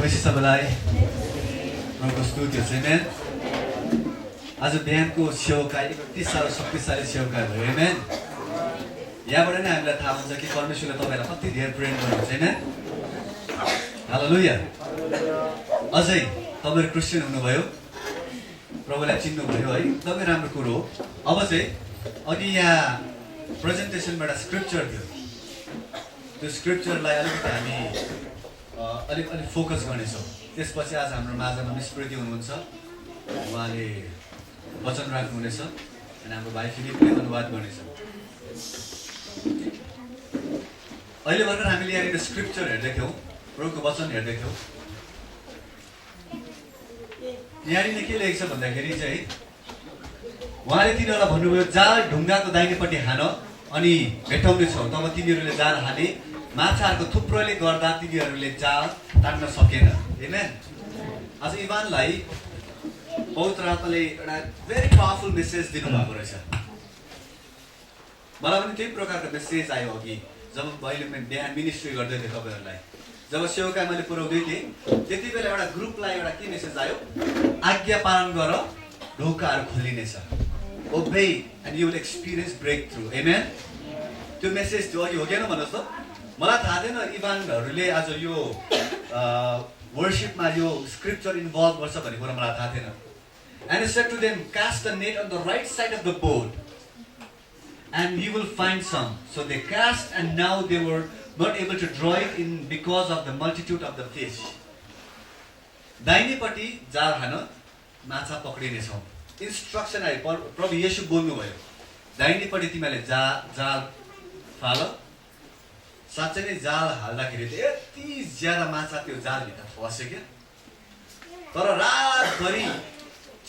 भनेपछि सबैलाई प्रभुको स्तुति होस्। आमेन। आज बिहानको सेवका यति साह्रो शक्तिशाली सेवका भयो। आमेन। यहाँबाट नै हामीलाई थाहा हुन्छ कि परमेश्वरले तपाईँलाई कति धेरै प्रेम गर्नुहुन्छ। आमेन। हालेलुया। अझै तपाईहरु क्रिस्चियन हुनुभयो, प्रभुलाई चिन्नुभयो है, एकदमै राम्रो कुरो हो। अब चाहिँ अघि यहाँ प्रेजेन्टेसनबाट स्क्रिप्चर थियो, त्यो स्क्रिप्चरलाई अलिकति हामी अलिक फोकस गर्नेछौँ। त्यसपछि आज हाम्रो माझमा निस्मृति हुनुहुन्छ, उहाँले वचन राख्नुहुनेछ अनि हाम्रो भाइ फिलिपले अनुवाद गर्नेछ। अहिले भर्खर हामीले यहाँनिर स्क्रिप्चर हेर्दै थियौँ, प्रभुको वचन हेर्दै थियौँ। यहाँनिर के लेखेको छ भन्दाखेरि चाहिँ उहाँले तिनीहरूलाई भन्नुभयो, जाल ढुङ्गाको दाहिनेपट्टि हान अनि भेटाउने छौ। तब तिनीहरूले जाल हाले, माछाहरूको थुप्रोले गर्दा तिनीहरूले जाल तान्न सकेन। आमेन। आज इभानलाई पवित्र आत्माले एउटा भेरी पावरफुल मेसेज दिनुभएको रहेछ। मलाई पनि त्यही प्रकारको मेसेज आयो अघि जब मैले बिहान मिनिस्ट्री गर्दै थिएँ तपाईँहरूलाई। जब सेवका मैले पुर्याउँदै थिएँ त्यति बेला एउटा ग्रुपलाई एउटा के मेसेज आयो, आज्ञा पालन गर ढोकाहरू खोलिनेछ। Obey and you will experience breakthrough. आमेन। त्यो मेसेज थियो अघि, हो किन भन्नुहोस् त। मलाई थाहा थिएन इभानहरूले आज यो वर्शिपमा यो स्क्रिप्चर इन्भल्भ गर्छ भन्ने कुरा मलाई थाहा थिएन। And he said to them, cast the net on the right side of the boat and you will find some. So they cast and now they were not able to draw it in because of the multitude of the fish. दाहिनेपट्टि जाल हान, माछा पक्रिनेछौ। Instruction आयो, प्रभु येशू बोल्नुभयो, दाहिनेपट्टि तिमीले जाल फाल। साँच्चै नै जाल हाल्दाखेरि त यति ज्यादा माछा त्यो जालभित्र फस्यो क्या। तर रातभरि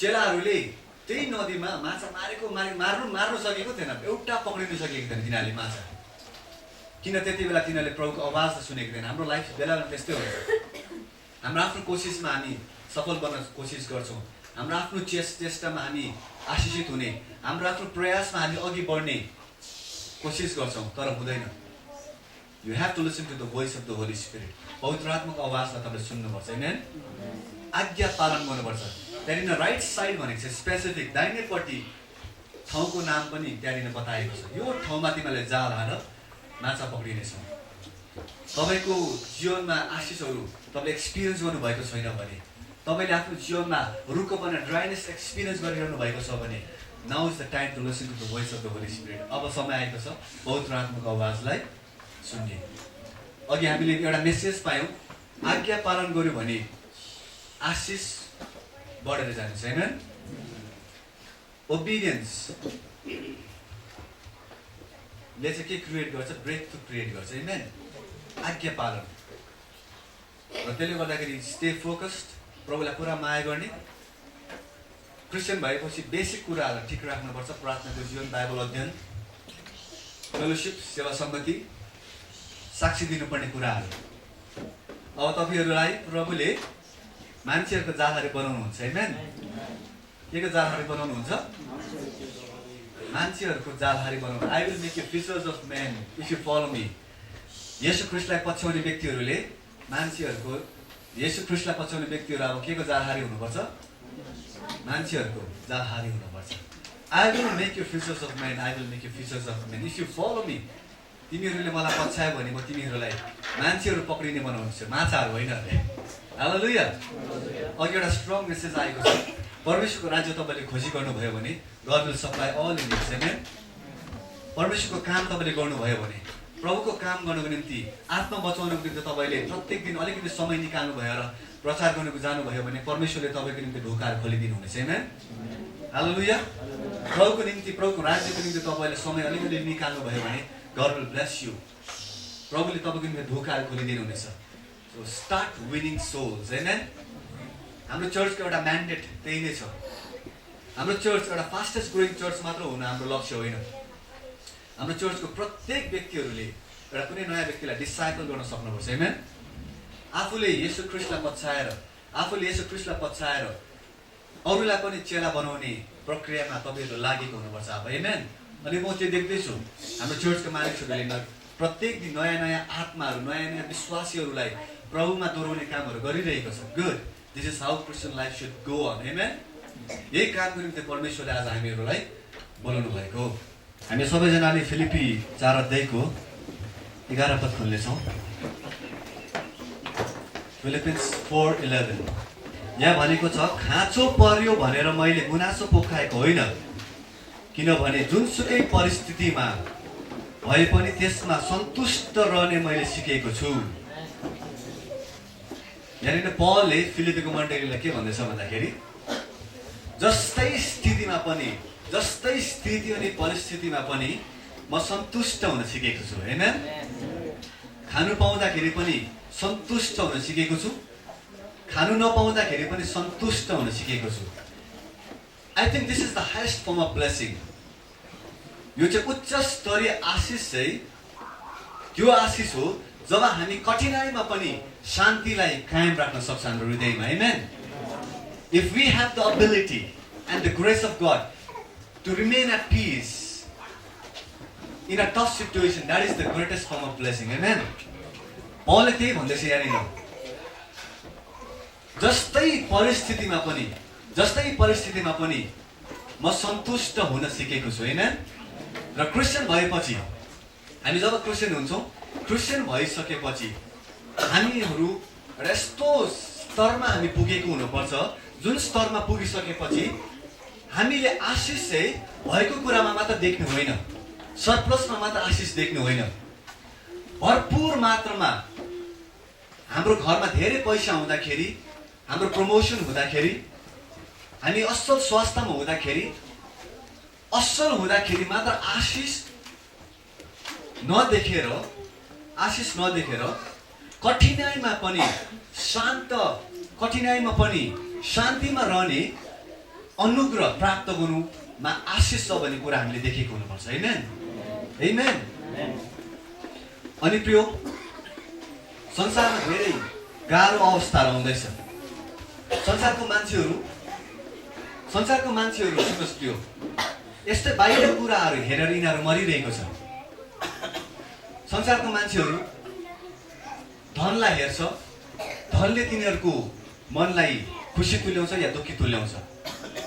चेलाहरूले त्यही नदीमा माछा मार्नु सकेको थिएन, एउटा पक्रिनु सकेको थिएन तिनीहरूले माछा। किन त्यति बेला तिनीहरूले प्रभुको आवाज त सुनेको थिएन। हाम्रो लाइफ बेलामा त्यस्तै हुन्छ। हाम्रो आफ्नो कोसिसमा हामी सफल बन्न कोसिस गर्छौँ, हाम्रो आफ्नो चेष्टामा हामी आशिषित हुने, हाम्रो आफ्नो प्रयासमा हामी अघि बढ्ने कोसिस गर्छौँ, तर हुँदैन। You have to listen to the voice of the Holy Spirit. पवित्र आत्माको आवाजलाई तपाईले सुन्नुपर्छ। आमेन। आज्ञा पालन गर्नुपर्छ। त्यहाँनिर राइट साइड भनेको चाहिँ स्पेसिफिक दाहिनेपट्टि ठाउँको नाम पनि त्यहाँनिर बताएको छ। यो ठाउँमा तिमीले जाल हान, माछा पक्रिनेछौ। तपाईँको जीवनमा आशिषहरू तपाईँले एक्सपिरियन्स गर्नुभएको छैन भने, तपाईँले आफ्नो जीवनमा रुखोपन ड्राइनेस एक्सपिरियन्स गरिरहनु भएको छ भने, now is the time to listen to the voice of the Holy Spirit. अब समय आएको छ पवित्र आत्माको आवाजलाई सुन्ने। अघि हामीले एउटा मेसेज पायौँ, आज्ञा पालन गर्यो भने आशिष बढेर जान्छ। हैन। ओबिडियन्सले चाहिँ के क्रिएट गर्छ, ब्रेक थ्रु क्रिएट गर्छ। हैन। आज्ञा पालन र त्यसले गर्दाखेरि स्टे फोकस्ड, प्रभुलाई पुरा माया गर्ने। क्रिस्चियन भएपछि बेसिक कुराहरूलाई ठिक राख्नुपर्छ। प्रार्थनाको जीवन, बाइबल अध्ययन, फेलोशिप, सेवा सङ्गति, साक्षी दिनुपर्ने कुराहरू। अब तपाईँहरूलाई प्रभुले मान्छेहरूको जालहारी बनाउनुहुन्छ। आमेन। के को जालहारी बनाउनुहुन्छ? मान्छेहरूको जालहारी बनाउनु। I will make you fishers of men if you follow me. Yeshu ख्रीष्टलाई पछ्याउने व्यक्तिहरूले, मान्छेहरूको येशू ख्रीष्टलाई पछ्याउने व्यक्तिहरू अब के को जालहारी हुनुपर्छ? मान्छेहरूको जालहारी हुनुपर्छ। I will make you fishers of men, I will make you fishers of men if you follow me. तिमीहरूले मलाई पछ्यायो भने म तिमीहरूलाई मान्छेहरू पक्रिने बनाउँछु, माछाहरू होइन। हालेलुया। अघि एउटा स्ट्रङ मेसेज आएको छ, परमेश्वरको राज्य तपाईँले खोजी गर्नुभयो भने God will supply all in needs. आमेन। परमेश्वरको काम तपाईँले गर्नुभयो भने, प्रभुको काम गर्नको निम्ति, आत्मा बचाउनको निम्ति तपाईँले प्रत्येक दिन अलिकति समय निकाल्नुभयो र प्रचार गर्नको जानुभयो भने परमेश्वरले तपाईँको निम्ति ढोकाहरू खोलिदिनुहुनेछ। आमेन। हालेलुया। प्रभुको निम्ति, प्रभुको राज्यको निम्ति तपाईँले समय अलिकति निकाल्नुभयो भने God will bless you. प्रभुले तपाईँको निम्ति ढोकाहरू खोलिदिनुहुनेछ। So start winning souls. Amen. हाम्रो चर्चको एउटा म्यान्डेट त्यही नै छ। हाम्रो चर्च एउटा फास्टेस्ट ग्रोइङ चर्च मात्र हुन हाम्रो लक्ष्य होइन। हाम्रो चर्चको प्रत्येक व्यक्तिहरूले एउटा कुनै नयाँ व्यक्तिलाई डिसाइपल गर्न सक्नुपर्छ। आमेन। आफूले येशू ख्रीष्टलाई पछ्याएर अरूलाई पनि चेला बनाउने प्रक्रियामा तपाईँहरू लागेको हुनुपर्छ। अब आमेन। अनि म त्यो देख्दैछु हाम्रो चर्चको मानिसहरूले प्रत्येक दिन नयाँ नयाँ आत्माहरू नयाँ नयाँ विश्वासीहरूलाई प्रभुमा दोहोऱ्याउने कामहरू गरिरहेको छ। Good, this is how Christian life should go on. आमेन। यही कामको निम्ति परमेश्वरले आज हामीहरूलाई बोलाउनु भएको हो। हामी सबैजनाले फिलिपी 4 अध्यायको 11 पद खोल्नेछौँ। फिलिपिन्स 4:11 यहाँ भनेको छ, खाँचो पर्यो भनेर मैले गुनासो पोखाएको होइन, किनभने जुनसुकै परिस्थितिमा भए पनि त्यसमा सन्तुष्ट रहने मैले सिकेको छु। यहाँनिर पलले फिलिपीको मण्डलीलाई के भन्दैछ भन्दाखेरि, जस्तै स्थितिमा पनि, जस्तै स्थिति अनि परिस्थितिमा पनि म सन्तुष्ट हुन सिकेको छु। हैन, खानु पाउँदाखेरि पनि सन्तुष्ट हुन सिकेको छु, खानु नपाउँदाखेरि पनि सन्तुष्ट हुन सिकेको छु। I think this is the highest form of blessing. यो चाहिँ उच्च स्तरीय आशिष चाहिँ त्यो आशिष हो जब हामी कठिनाइमा पनि शान्तिलाई कायम राख्न सक्छ हाम्रो हृदयमा। आमेन। If we have the ability and the grace of God to remain at peace in a tough situation, that is the greatest form of blessing. Amen. पौलले त्यही भन्दैछ यहाँनिर, जस्तै परिस्थितिमा पनि म सन्तुष्ट हुन सिकेको छु। हैन, र क्रिस्चियन भएपछि हामी जब क्रिस्चियन हुन्छौँ, क्रिस्चियन भइसकेपछि हामीहरू यस्तो स्तरमा हामी पुगेको हुनुपर्छ जुन स्तरमा पुगिसकेपछि हामीले आशिष चाहिँ भएको कुरामा मात्र देख्नु होइन, सरप्लसमा मात्र आशिष देख्नु होइन, भरपुर मात्रामा हाम्रो घरमा धेरै पैसा हुँदाखेरि, हाम्रो प्रमोसन हुँदाखेरि, हामी असल स्वास्थ्यमा हुँदाखेरि, असल हुँदाखेरि मात्र आशिष नदेखेर कठिनाइमा पनि शान्तिमा रहने अनुग्रह प्राप्त गर्नुमा आशिष छ भन्ने कुरा हामीले देखेको हुनुपर्छ। आमेन, आमेन। अनि प्रिय, संसारमा धेरै गाह्रो अवस्थाहरू आउँदैछ। संसारको मान्छेहरू सुन्नुहोस् प्रिय, यस्तै बाहिर कुराहरू हेरेर यिनीहरू मरिरहेको छ। संसारको मान्छेहरू धनलाई हेर्छ, धनले तिनीहरूको मनलाई खुसी तुल्याउँछ या दुःखी तुल्याउँछ।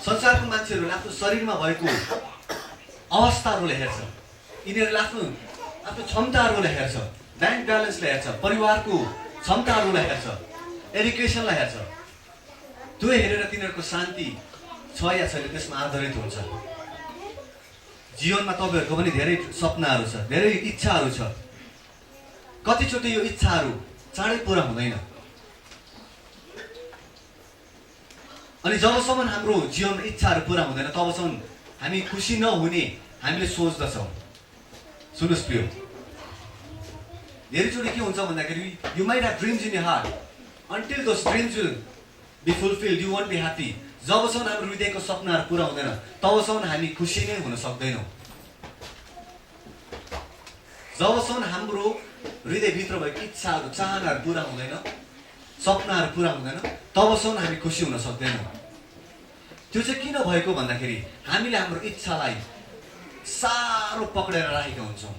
संसारको मान्छेहरूले आफ्नो शरीरमा भएको अवस्थाहरूलाई हेर्छ, यिनीहरूले आफ्नो क्षमताहरूलाई हेर्छ, ब्याङ्क ब्यालेन्सलाई हेर्छ, परिवारको क्षमताहरूलाई हेर्छ, एजुकेसनलाई हेर्छ। त्यो हेरेर तिनीहरूको शान्ति छ या छैन त्यसमा आधारित हुन्छ। जीवनमा तपाईँहरूको पनि धेरै सपनाहरू छ, धेरै इच्छाहरू छ। कतिचोटि यो इच्छाहरू चाँडै पुरा हुँदैन। अनि जबसम्म हाम्रो जीवनमा इच्छाहरू पुरा हुँदैन तबसम्म हामी खुसी नहुने हामीले सोच्दछौँ। सुन्नुहोस् प्रिय, धेरैचोटि के हुन्छ भन्दाखेरि, you might have dreams in your heart, until those dreams will be fulfilled you won't be happy. जबसम्म हाम्रो हृदयको सपनाहरू पुरा हुँदैन तबसम्म हामी खुसी नै हुन सक्दैनौँ। जबसम्म हाम्रो हृदयभित्र भएको इच्छाहरू चाहनाहरू पुरा हुँदैन, सपनाहरू पुरा हुँदैन, तबसम्म हामी खुसी हुन सक्दैनौँ। त्यो चाहिँ किन भएको भन्दाखेरि हामीले हाम्रो इच्छालाई साह्रो पक्रेर राखेका हुन्छौँ।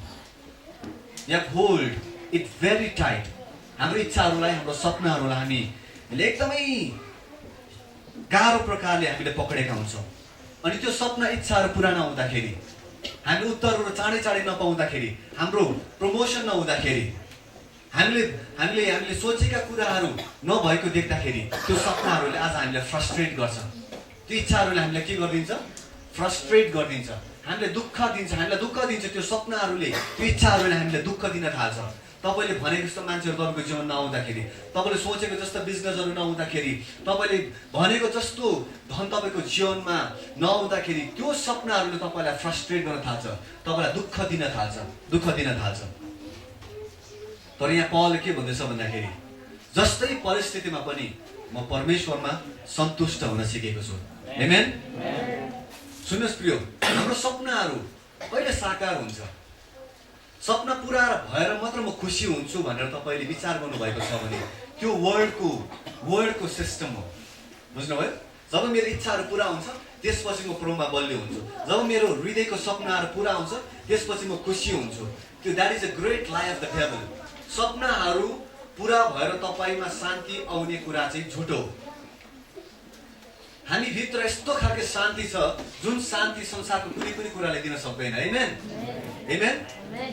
या होल्ड इट भेरी टाइट। हाम्रो इच्छाहरूलाई, हाम्रो सपनाहरूलाई हामीले एकदमै गाह्रो प्रकारले हामीले पक्रेका हुन्छौँ। अनि त्यो सपना इच्छाहरू पुरा नहुँदाखेरि, हामी उत्तरहरू चाँडै नपाउँदाखेरि, हाम्रो प्रमोसन नहुँदाखेरि, हामीले सोचेका कुराहरू नभएको देख्दाखेरि त्यो सपनाहरूले आज हामीलाई फ्रस्ट्रेट गर्छ। त्यो इच्छाहरूले हामीलाई के गरिदिन्छ? फ्रस्ट्रेट गरिदिन्छ, हामीलाई दुःख दिन्छ। त्यो सपनाहरूले, त्यो इच्छाहरूले हामीलाई दुःख दिन थाल्छ। तपाईँले भनेको जस्तो मान्छेहरू तपाईँको जीवन नआउँदाखेरि, तपाईँले सोचेको जस्तो बिजनेसहरू नहुँदाखेरि, तपाईँले भनेको जस्तो धन तपाईँको जीवनमा नआउँदाखेरि त्यो सपनाहरूले तपाईँलाई फ्रस्ट्रेट गर्न थाल्छ, तपाईँलाई दुःख दिन थाल्छ। तर यहाँ पौलले के भन्दैछ भन्दाखेरि, जस्तै परिस्थितिमा पनि म परमेश्वरमा सन्तुष्ट हुन सिकेको छु। आमेन। सुन्नुहोस् प्रिय, हाम्रो सपनाहरू कहिले साकार हुन्छ? सपना पुरा भएर मात्र म खुसी हुन्छु भनेर तपाईँले विचार गर्नुभएको छ भने त्यो वर्ल्डको सिस्टम हो। बुझ्नुभयो? जब मेरो इच्छाहरू पुरा हुन्छ त्यसपछि म प्रभुमा बलियो हुन्छु। जब मेरो हृदयको सपनाहरू पुरा हुन्छ त्यसपछि म खुसी हुन्छु। त्यो द्याट इज अ ग्रेट लाइ अफ द डेभल। सपनाहरू पुरा भएर तपाईमा शान्ति आउने कुरा चाहिँ झुटो हो। हामी भित्र यस्तो खालको शान्ति छ जुन शान्ति संसारको कुनै पनि कुराले दिन सक्दैन। आमेन आमेन।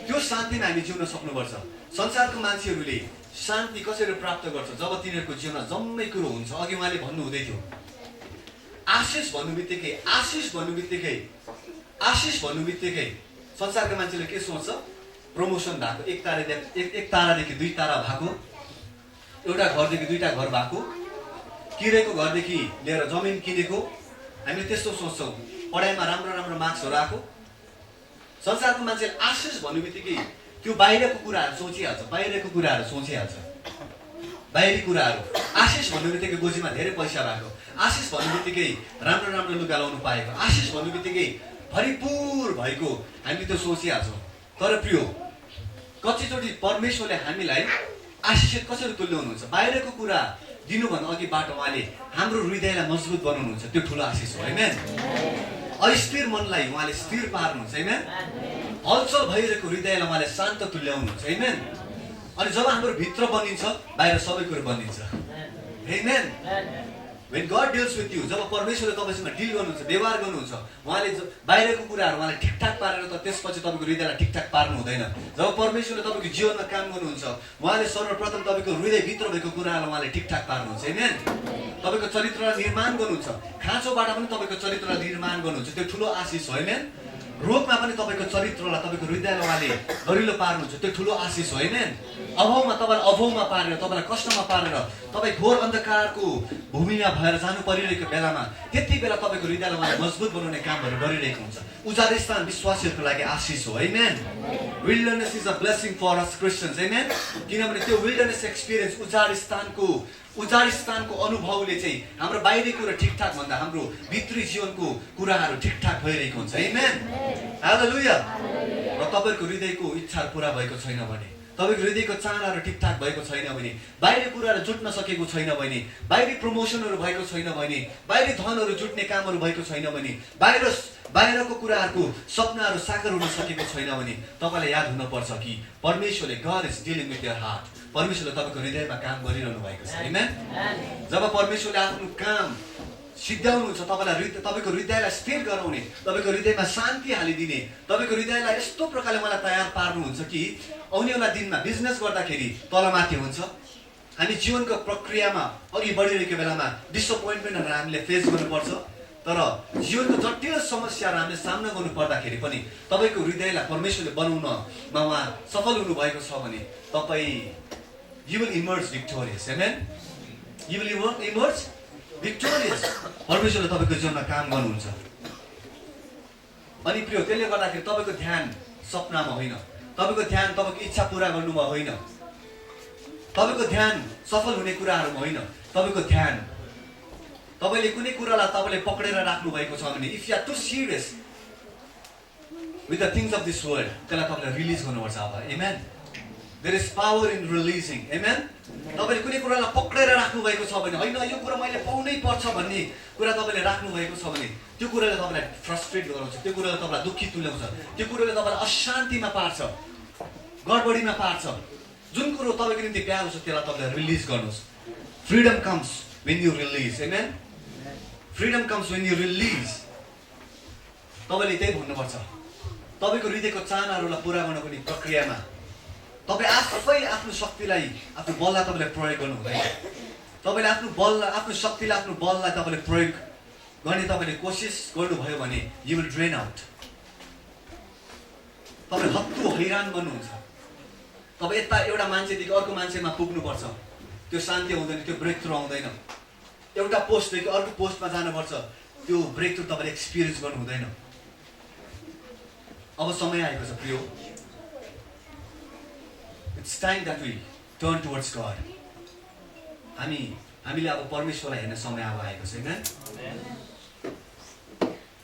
त्यो शान्तिमा हामी जिउन सक्नुपर्छ। संसारको मान्छेहरूले शान्ति कसरी प्राप्त गर्छ? जब तिनीहरूको जीवनमा जम्मै कुरो हुन्छ। अघि उहाँले भन्नु हुँदै थियो आशिष भन्नु बित्तिकै संसारका मान्छेले के सोच्छ? प्रमोसन भएको, एक तारादेखि 2 तारा भएको, एउटा घरदेखि 2टा घर भएको, किरायको घरदेखि लिएर जमिन किनेको। हामीले त्यस्तो सोच्छौँ। पढाइमा राम्रो मार्क्सहरू आएको। संसारको मान्छेले आशिष भन्नु बित्तिकै त्यो बाहिरको कुराहरू सोचिहाल्छ। बाहिरी कुराहरू आशिष भन्नु बित्तिकै गोजीमा धेरै पैसा भएको, आशिष भन्नु बित्तिकै राम्रो लुगा लाउनु पाएको, आशिष भन्नु बित्तिकै भरिपूर भएको हामी त्यो सोचिहाल्छौँ। तर प्रिय कतिचोटि परमेश्वरले हामीलाई आशिषित कसरी तुल्याउनुहुन्छ? बाहिरको कुरा दिनुभन्दा अघिबाट उहाँले हाम्रो हृदयलाई मजबुत बनाउनुहुन्छ। त्यो ठुलो आशिष हो। आमेन। अस्थिर मनलाई उहाँले स्थिर पार्नुहुन्छ। आमेन। हलचल भइरहेको हृदयलाई उहाँले शान्त तुल्याउनुहुन्छ। आमेन। अनि जब हाम्रो भित्र बनिन्छ बाहिर सबै कुरो बनिन्छ। आमेन। When God deals with you, जब परमेश्वरले तपाईसँग डिल गर्नुहुन्छ, व्यवहार गर्नुहुन्छ, उहाँले बाहिरको कुराहरू उहाँले ठिकठाक पारेर त त्यसपछि तपाईँको हृदयलाई ठिकठाक पार्नु हुँदैन। जब परमेश्वरले तपाईँको जीवनमा काम गर्नुहुन्छ उहाँले सर्वप्रथम तपाईँको हृदयभित्र भएको कुराहरूलाई उहाँले ठिकठाक पार्नुहुन्छ। आमेन। तपाईँको चरित्रलाई निर्माण गर्नुहुन्छ। खाँचोबाट पनि तपाईँको चरित्रलाई निर्माण गर्नुहुन्छ। त्यो ठुलो आशिष हो। आमेन। रोगमा पनि तपाईँको चरित्रलाई तपाईँको हृदयलाई उहाँले दरिलो पार्नुहुन्छ। त्यो ठुलो आशिष हो। आमेन। अभावमा पारेर तपाईँलाई कष्टमा पारेर तपाईँ घोर अन्धकारको भूमिमा भएर जानु परिरहेको बेलामा त्यति बेला तपाईँको हृदयलाई उहाँले मजबुत बनाउने कामहरू गरिरहेको हुन्छ। उजाड स्थान विश्वासीहरूको लागि आशिष हो। आमेन। Wilderness is a blessing for us Christians. आमेन। किनभने त्यो विल्डरनेस एक्सपिरियन्स उजाड स्थानको अनुभवले चाहिँ हाम्रो बाहिरी कुरा ठिकठाक भन्दा हाम्रो भित्री जीवनको कुराहरू ठिकठाक भइरहेको हुन्छ। आमेन। हालेलुया। र तपाईँको हृदयको इच्छाहरू पुरा भएको छैन भने, तपाईँको हृदयको चाहनाहरू ठिकठाक भएको छैन भने, बाहिरी कुराहरू जुट्न सकेको छैन भने, बाहिरी प्रमोसनहरू भएको छैन भने, बाहिरी धनहरू जुट्ने कामहरू भएको छैन भने, बाहिरको कुराहरूको सपनाहरू साकार हुन सकेको छैन भने तपाईँलाई याद हुनुपर्छ कि परमेश्वरले God is dealing with your heart. परमेश्वरले तपाईँको हृदयमा काम गरिरहनु भएको छ। आमेन। जब परमेश्वरले आफ्नो काम सिद्ध्याउनुहुन्छ, तपाईँको हृदयलाई स्थिर गराउने, तपाईँको हृदयमा शान्ति हालिदिने, तपाईँको हृदयलाई यस्तो प्रकारले मलाई तयार पार्नुहुन्छ कि आउनेवाला दिनमा बिजनेस गर्दाखेरि तलमाथि हुन्छ। हामी जीवनको प्रक्रियामा अघि बढिरहेको बेलामा डिसअपोइन्टमेन्टहरू हामीले फेस गर्नुपर्छ। तर जीवनको जटिल समस्याहरू हामीले सामना गर्नु पर्दाखेरि पनि तपाईँको हृदयलाई परमेश्वरले बनाउनमा उहाँ सफल हुनुभएको छ भने तपाईँ you will emerge victorious. Amen. You will emerge victorious. परमेश्वरले तपाईँको जीवनमा काम गर्नुहुन्छ। अनि प्रिय त्यसले गर्दाखेरि तपाईँको ध्यान सपनामा होइन, तपाईँको ध्यान तपाईँको इच्छा पूरा गर्नुमा होइन, तपाईँको ध्यान सफल हुने कुराहरूमा होइन, तपाईँको ध्यान तपाईँले कुनै कुरालाई तपाईँले पक्रेर राख्नु भएको छ भने if you are too serious with the things of this world त्यसलाई तपाईँले रिलिज गर्नुपर्छ। अब आमेन। There is power in releasing. Amen. तपाईँले कुनै कुरालाई पक्रेर राख्नु भएको छ भने, होइन यो कुरा मैले पाउनै पर्छ भन्ने कुरा तपाईँले राख्नु भएको छ भने त्यो कुराले तपाईँलाई फ्रस्ट्रेट गराउँछ, त्यो कुराले तपाईँलाई दुःखी तुल्याउँछ, त्यो कुराले तपाईँलाई अशान्तिमा पार्छ, गडबडीमा पार्छ। जुन कुरो तपाईँको निम्ति प्यारो छ त्यसलाई तपाईँले रिलिज गर्नुहोस्। Freedom comes when you release. Amen. Freedom comes when you release. तपाईँले त्यही भन्नुपर्छ। तपाईँको हृदयको चाहनाहरूलाई पुरा गर्नको निम्ति प्रक्रियामा तपाईँ आफै आफ्नो शक्तिलाई, आफ्नो बललाई तपाईँले प्रयोग गर्नु हुँदैन। तपाईँले आफ्नो शक्तिलाई, आफ्नो बललाई तपाईँले प्रयोग गर्ने तपाईँले कोसिस गर्नुभयो भने यु विल ड्रेन आउट। तपाईँ हत्तु हैरान बन्नुहुन्छ। तपाईँ यता एउटा मान्छेदेखि अर्को मान्छेमा पुग्नुपर्छ, त्यो शान्ति हुँदैन, त्यो ब्रेक थ्रु आउँदैन। एउटा पोस्टदेखि अर्को पोस्टमा जानुपर्छ, त्यो ब्रेक थ्रु तपाईँले एक्सपिरियन्स गर्नु हुँदैन। अब समय आएको छ प्रिय, It's time that we turn towards God. हामीले अब परमेश्वरलाई हेर्ने समय अब आएको छ। हैन?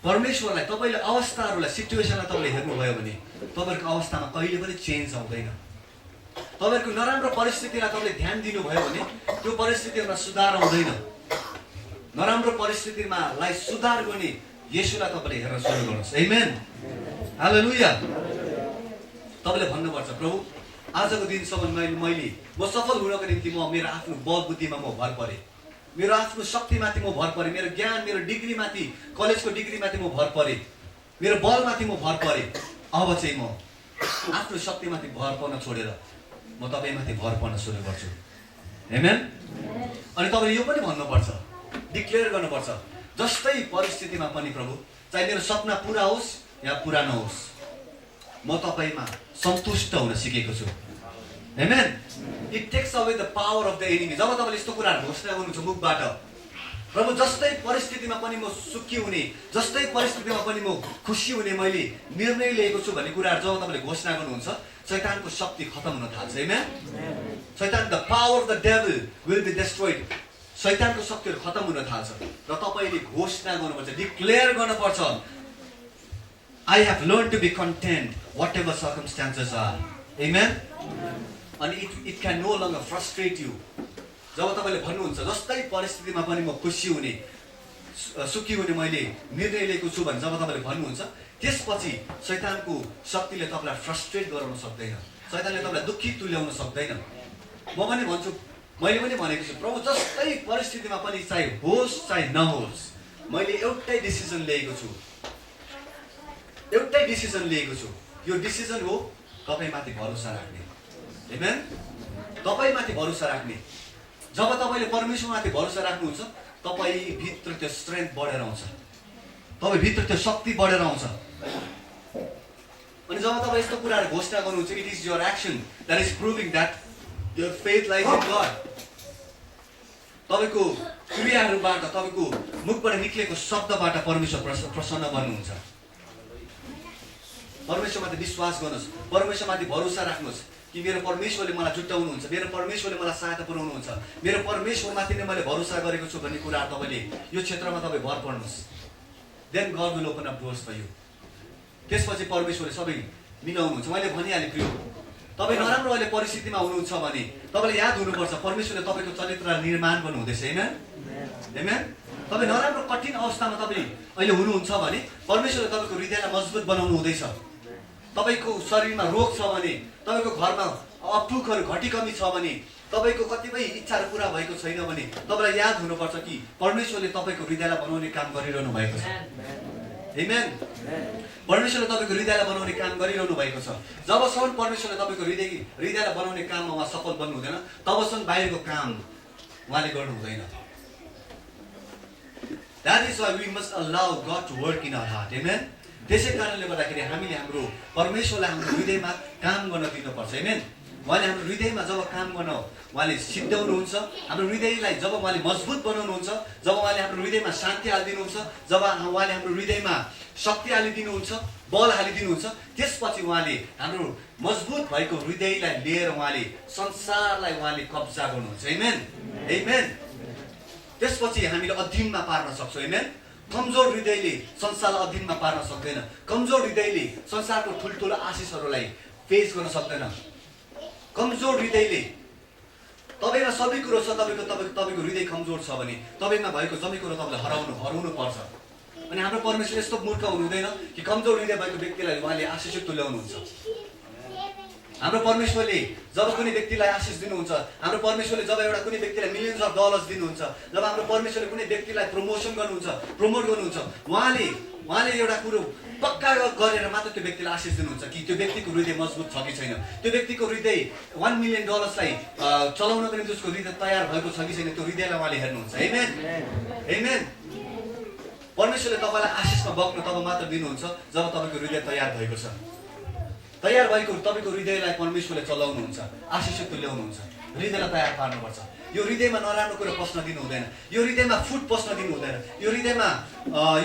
परमेश्वरलाई तपाईले अवस्थाहरूलाई, सिचुएसनलाई तपाईले हेर्नुभयो भने तपाईहरुको अवस्थामा कहिले पनि चेन्ज आउँदैन। तपाईहरुको नराम्रो परिस्थितिलाई तपाईले ध्यान दिनुभयो भने त्यो परिस्थितिमा सुधार आउँदैन। नराम्रो परिस्थितिमा लाई सुधार गर्ने येशूलाई तपाईँले हेरेर सुरु गर्नुहोस्। आमेन, हालेलुया। तपाईँले भन्नुपर्छ, प्रभु आजको दिनसम्म म सफल हुनको निम्ति म मेरो आफ्नो बल बुद्धिमा म भर परेँ, मेरो आफ्नो शक्तिमाथि म भर परेँ, मेरो ज्ञान, मेरो डिग्रीमाथि, कलेजको डिग्रीमाथि म भर परेँ, मेरो बलमाथि म भर परेँ। अब चाहिँ म आफ्नो शक्तिमाथि भर पर्न छोडेर म तपाईँमाथि भर पर्न सुरु गर्छु। आमेन। अनि तपाईँले यो पनि भन्नुपर्छ, डिक्लेयर गर्नुपर्छ, जस्तै परिस्थितिमा पनि प्रभु, चाहे मेरो सपना पुरा होस् या पुरा नहोस्, म तपाईँमा सन्तुष्ट हुन सिकेको छु। आमेन। It takes away the power of the enemy. जब तपाईँले यस्तो कुराहरू घोषणा गर्नुहुन्छ मुखबाट, प्रभु जस्तै परिस्थितिमा पनि म सुखी हुने, जस्तै परिस्थितिमा पनि म खुसी हुने मैले निर्णय लिएको छु भन्ने कुराहरू जब तपाईँले घोषणा गर्नुहुन्छ, शैतानको शक्ति खत्म हुन थाल्छ। आमेन। शैतान, the power of the devil will be destroyed. शैतानको शक्तिहरू खत्म हुन थाल्छ र तपाईँले घोषणा गर्नुपर्छ, डिक्लेयर गर्नुपर्छ, I have learned to be content whatever circumstances are. Amen. And it can no longer frustrate you. जब तपाईँले भन्नुहुन्छ जस्तै परिस्थितिमा पनि म खुसी हुने, सुखी हुने मैले निर्णय लिएको छु भने जब तपाईँले भन्नुहुन्छ, त्यसपछि शैतानको शक्तिले तपाईँलाई फ्रस्ट्रेट गराउन सक्दैन, शैतानले तपाईँलाई दुःखी तुल्याउन सक्दैन। म पनि भन्छु, मैले पनि भनेको छु, प्रभु जस्तै परिस्थितिमा पनि चाहे होस् चाहे नहोस्, मैले एउटै डिसिजन लिएको छु, एउटै डिसिजन लिएको छु। यो डिसिजन हो तपाईँमाथि भरोसा राख्ने। आमेन। तपाईँमाथि भरोसा राख्ने। जब तपाईँले परमेश्वरमाथि भरोसा राख्नुहुन्छ, तपाईँभित्र त्यो स्ट्रेन्थ बढेर आउँछ, तपाईँभित्र त्यो शक्ति बढेर आउँछ। अनि जब तपाईँ यस्तो कुराहरू घोषणा गर्नुहुन्छ, it is your action that is proving that your faith lies in God. तपाईँको क्रियाहरूबाट, तपाईँको मुखबाट निक्लेको शब्दबाट परमेश्वर प्रसन्न बन्नुहुन्छ। परमेश्वरमाथि विश्वास गर्नुहोस्, परमेश्वरमाथि भरोसा राख्नुहोस् कि मेरो परमेश्वरले मलाई जुटाउनुहुन्छ, मेरो परमेश्वरले मलाई सहायता पुर्याउनुहुन्छ, मेरो परमेश्वरमाथि नै मैले भरोसा गरेको छु भन्ने कुरा तपाईँले यो क्षेत्रमा तपाईँ भर पर्नुहोस्। Then God will open up doors for you. त्यसपछि परमेश्वरले सबै मिलाउनुहुन्छ। मैले भनिहालेँ प्रिय, तपाईँ नराम्रो अहिले परिस्थितिमा हुनुहुन्छ भने तपाईँले याद हुनुपर्छ, परमेश्वरले तपाईँको चरित्र निर्माण गर्नुहुँदैछ। आमेन। आमेन। तपाईँ नराम्रो कठिन अवस्थामा तपाईँ अहिले हुनुहुन्छ भने परमेश्वरले तपाईँको हृदयलाई मजबुत बनाउनु हुँदैछ। तपाईँको शरीरमा रोग छ भने, तपाईँको घरमा अपुखहरू घटी कमी छ भने, तपाईँको कतिपय इच्छाहरू पुरा भएको छैन भने तपाईँलाई याद हुनुपर्छ कि परमेश्वरले तपाईँको हृदयलाई बनाउने काम गरिरहनु भएको छ। आमेन। परमेश्वरले तपाईँको हृदयलाई बनाउने काम गरिरहनु भएको छ। जबसम्म परमेश्वरले तपाईँको हृदयलाई बनाउने काममा उहाँ सफल बन्नु हुँदैन, तबसम्म बाहिरको काम उहाँले गर्नु हुँदैन। That is why we must allow God to work in our heart. Amen. त्यसै कारणले गर्दाखेरि हामीले हाम्रो परमेश्वरलाई हाम्रो हृदयमा काम गर्न दिनुपर्छ। आमेन। उहाँले हाम्रो हृदयमा जब काम गर्न उहाँले सिद्ध्याउनुहुन्छ, हाम्रो हृदयलाई जब उहाँले मजबुत बनाउनुहुन्छ, जब उहाँले हाम्रो हृदयमा शान्ति हालिदिनुहुन्छ, जब उहाँले हाम्रो हृदयमा शक्ति हालिदिनुहुन्छ, बल हालिदिनुहुन्छ, त्यसपछि उहाँले हाम्रो मजबुत भएको हृदयलाई लिएर उहाँले संसारलाई उहाँले कब्जा गर्नुहुन्छ। आमेन। आमेन। त्यसपछि हामीले अधीनमा पार्न सक्छौँ। आमेन। कमजोर हृदयले संसारलाई अधीनमा पार्न सक्दैन। कमजोर हृदयले संसारको ठुल्ठुलो आशिषहरूलाई फेस गर्न सक्दैन। कमजोर हृदयले, तपाईँमा सबै कुरो छ, तपाईँको हृदय कमजोर छ भने तपाईँमा भएको सबै कुरो तपाईँले हराउनु पर्छ। अनि हाम्रो परमेश्वर यस्तो मूर्ख हुनु हुँदैन कि कमजोर हृदय भएको व्यक्तिलाई उहाँले आशिष तुल्याउनुहुन्छ। हाम्रो परमेश्वरले जब कुनै व्यक्तिलाई आशिष दिनुहुन्छ, हाम्रो परमेश्वरले जब एउटा कुनै व्यक्तिलाई मिलियन्स अफ डलर्स दिनुहुन्छ, जब हाम्रो परमेश्वरले कुनै व्यक्तिलाई प्रमोट गर्नुहुन्छ, उहाँले एउटा कुरो पक्का गरेर मात्र त्यो व्यक्तिलाई आशिष दिनुहुन्छ कि त्यो व्यक्तिको हृदय मजबुत छ कि छैन, त्यो व्यक्तिको हृदय $1 million चलाउनको निम्ति उसको हृदय तयार भएको छ कि छैन, त्यो हृदयलाई उहाँले हेर्नुहुन्छ। आमेन। आमेन। परमेश्वरले तपाईँलाई आशिषमा बग्न तब मात्र दिनुहुन्छ जब तपाईँको हृदय तयार भएको छ। तयार भएको तपाईँको हृदयलाई परमेश्वरले चलाउनुहुन्छ, आशिष तुल्याउनुहुन्छ। हृदयलाई तयार पार्नुपर्छ। यो हृदयमा नराम्रो कुरा पस्न दिनु हुँदैन, यो हृदयमा फुट पस्न दिनु हुँदैन, यो हृदयमा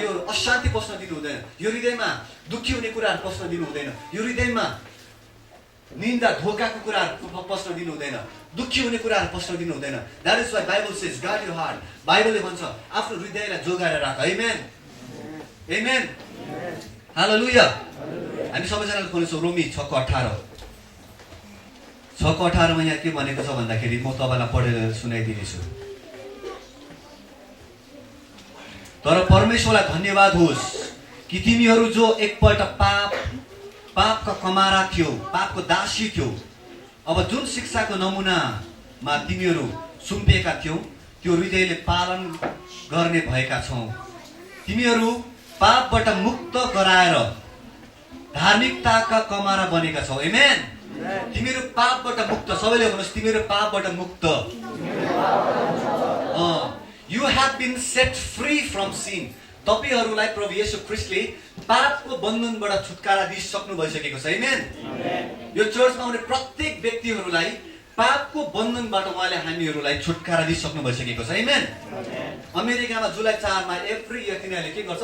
यो अशान्ति पस्न दिनु हुँदैन, यो हृदयमा दुःखी हुने कुराहरू पस्न दिनु हुँदैन, यो हृदयमा निन्दा धोकाको कुराहरू पस्न दिनु हुँदैन, दुःखी हुने कुराहरू पस्न दिनु हुँदैन। That is why Bible says guard your heart. बाइबलले भन्छ आफ्नो हृदयलाई जोगाएर राख। आमेन। आमेन। हालेलुया। हामी सबैजनाले खोल्छौँ रोमी 6:18। 6:18 यहाँ के भनेको छ भन्दाखेरि म तपाईँलाई पढेर सुनाइदिनेछु। तर परमेश्वरलाई धन्यवाद होस् कि तिमीहरू जो एकपल्ट पापका कमारा थियो, पापको दासी थियो, अब जुन शिक्षाको नमुनामा तिमीहरू सुम्पिएका थियौ त्यो हृदयले पालन गर्ने भएका छौ। तिमीहरू पापबाट मुक्त गराएर धार्मिकताका कमारा बनेका छौ। आमेन। तिमीहरू पापबाट मुक्त, सबैले भन्नुहोस् तिमीहरू पापबाट मुक्त। You have been set free from sin. तपाईहरूलाई प्रभु येशू ख्रीष्टले पापको बन्धनबाट छुटकारा दिइसक्नु भइसकेको छ। आमेन। यो चर्चमा आउने प्रत्येक व्यक्तिहरूलाई पापको बन्धनबाट उहाँले हामीहरूलाई छुटकारा दिइसक्नु भइसकेको छ। आमेन। अमेरिकामा जुलाई 4 मा एभ्री इयर तिनीहरूले के गर्छ?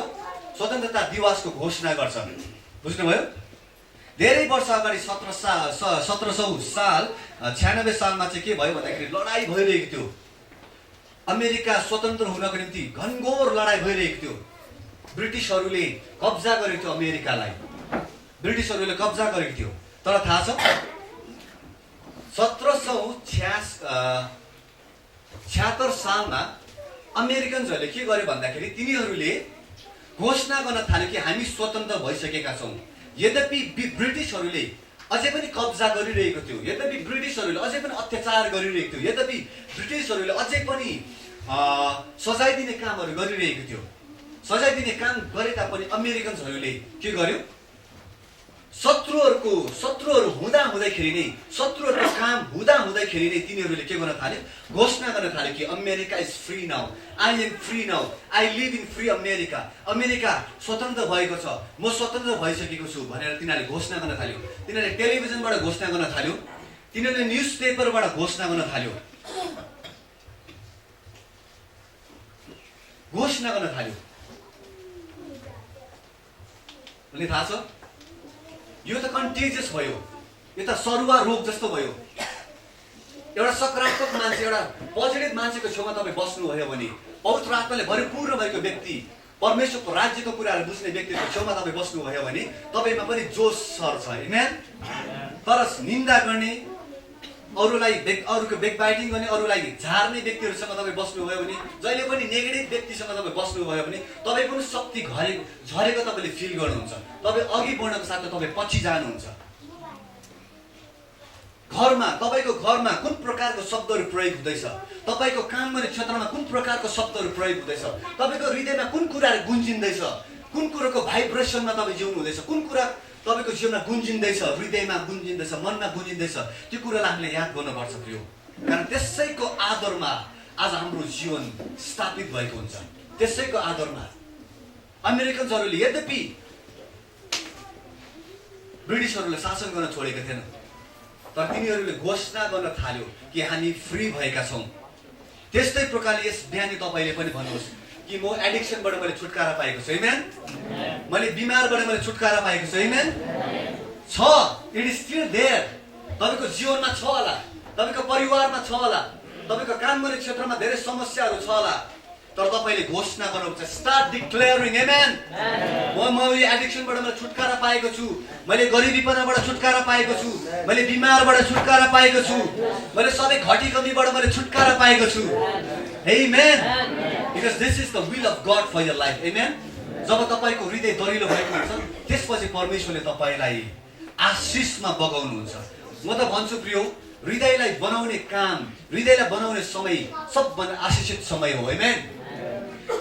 स्वतन्त्रता दिवसको घोषणा गर्छ। बुझ्नुभयो? धेरै वर्ष अगाडि 1796 सालमा चाहिँ के भयो भन्दाखेरि लडाई भइरहेको थियो। अमेरिका स्वतन्त्र हुनको निम्ति घनघोर लडाई भइरहेको थियो। ब्रिटिसहरूले कब्जा गरेको थियो अमेरिकालाई। ब्रिटिसहरूले कब्जा गरेको थियो। तर थाहा छ 1776 सालमा अमेरिकन्सहरूले के गर्यो भन्दाखेरि तिनीहरूले घोषणा गर्न थाल्यो कि हामी स्वतन्त्र भइसकेका छौँ। यद्यपि ब्रिटिसहरूले अझै पनि कब्जा गरिरहेको थियो, यद्यपि ब्रिटिसहरूले अझै पनि अत्याचार गरिरहेको थियो, यद्यपि ब्रिटिसहरूले अझै पनि सजाय दिने कामहरू गरिरहेको थियो। सजाय दिने काम गरे तापनि अमेरिकन्सहरूले के गर्यो? शत्रुहरू हुँदाखेरि नै, शत्रुहरूको काम हुँदाखेरि नै तिनीहरूले के गर्न थाल्यो? घोषणा गर्न थाल्यो कि America is free now, I am free now, I live in free America. America स्वतन्त्र भएको छ, म स्वतन्त्र भइसकेको छु भनेर तिनीहरूले घोषणा गर्न थाल्यो। तिनीहरूले टेलिभिजनबाट घोषणा गर्न थाल्यो, तिनीहरूले न्युज पेपरबाट घोषणा गर्न थाल्यो, घोषणा गर्न थाल्यो। अनि थाहा छ यो त कन्टेजियस भयो, यो त सरुवा रोग जस्तो भयो। एउटा सकारात्मक मान्छे, एउटा पोजिटिभ मान्छेको छेउमा तपाईँ बस्नुभयो भने, पवित्र आत्माले भरिपूर्ण भएको व्यक्ति, परमेश्वरको राज्यको कुराहरू बुझ्ने व्यक्तिको छेउमा तपाईँ बस्नुभयो भने तपाईँमा पनि जोस सर्छ। आमेन। तर निन्दा गर्ने, अरूको बेकबाइटिङ गर्ने, अरूलाई झार्ने व्यक्तिहरूसँग तपाईँ बस्नुभयो भने, जहिले पनि नेगेटिभ व्यक्तिसँग तपाईँ बस्नुभयो भने तपाईँ पनि शक्ति झरेको तपाईँले फिल गर्नुहुन्छ। तपाईँ अघि बढ्नको साथमा तपाईँ पछि जानुहुन्छ। तपाईँको घरमा कुन प्रकारको शब्दहरू प्रयोग हुँदैछ, तपाईँको काम गर्ने क्षेत्रमा कुन प्रकारको शब्दहरू प्रयोग हुँदैछ, तपाईँको हृदयमा कुन कुराहरू गुन्जिँदैछ, कुन कुराको भाइब्रेसनमा तपाईँ जिउनु हुँदैछ, कुन कुरा तपाईँको जीवनमा गुन्जिँदैछ, हृदयमा गुन्जिँदैछ, मनमा गुन्जिँदैछ, त्यो कुरालाई हामीले याद गर्नुपर्छ प्रिय। कारण त्यसैको आदरमा आज हाम्रो जीवन स्थापित भएको हुन्छ। त्यसैको आदरमा अमेरिकन्सहरूले यद्यपि ब्रिटिसहरूले शासन गर्न छोडेको थिएन, तर तिनीहरूले घोषणा गर्न थाल्यो कि हामी फ्री भएका छौँ। त्यस्तै प्रकारले यस बिहानी तपाईँले पनि भन्नुहोस् कि म एडिक्सनबाट मैले छुटकारा पाएको छु। आमेन। मैले बिमारबाट मैले छुटकारा पाएको छु। आमेन। छ, इट इज स्टिल देयर। तपाईँको जीवनमा छ होला, तपाईँको परिवारमा छ होला, तपाईँको काम गर्ने क्षेत्रमा धेरै समस्याहरू छ होला, तर तपाईँले घोषणा गर्नुपर्छ। Start declaring. आमेन। म यो एडिक्सनबाट मैले छुटकारा पाएको छु, मैले गरिबीपनाबाट छुटकारा पाएको छु, मैले बिमारबाट छुटकारा पाएको छु, मैले सबै घटी कमीबाट मैले छुटकारा पाएको छु। आमेन। Because this is the will of God for your life. Amen. जब तपाईको हृदय दरिलो भएको हुन्छ त्यसपछि परमेश्वरले तपाईलाई आशीषमा बगाउनुहुन्छ। म त भन्छु प्रियो, हृदयलाई बनाउने काम, हृदयलाई बनाउने समय सबभन्दा आशीषित समय हो। आमेन।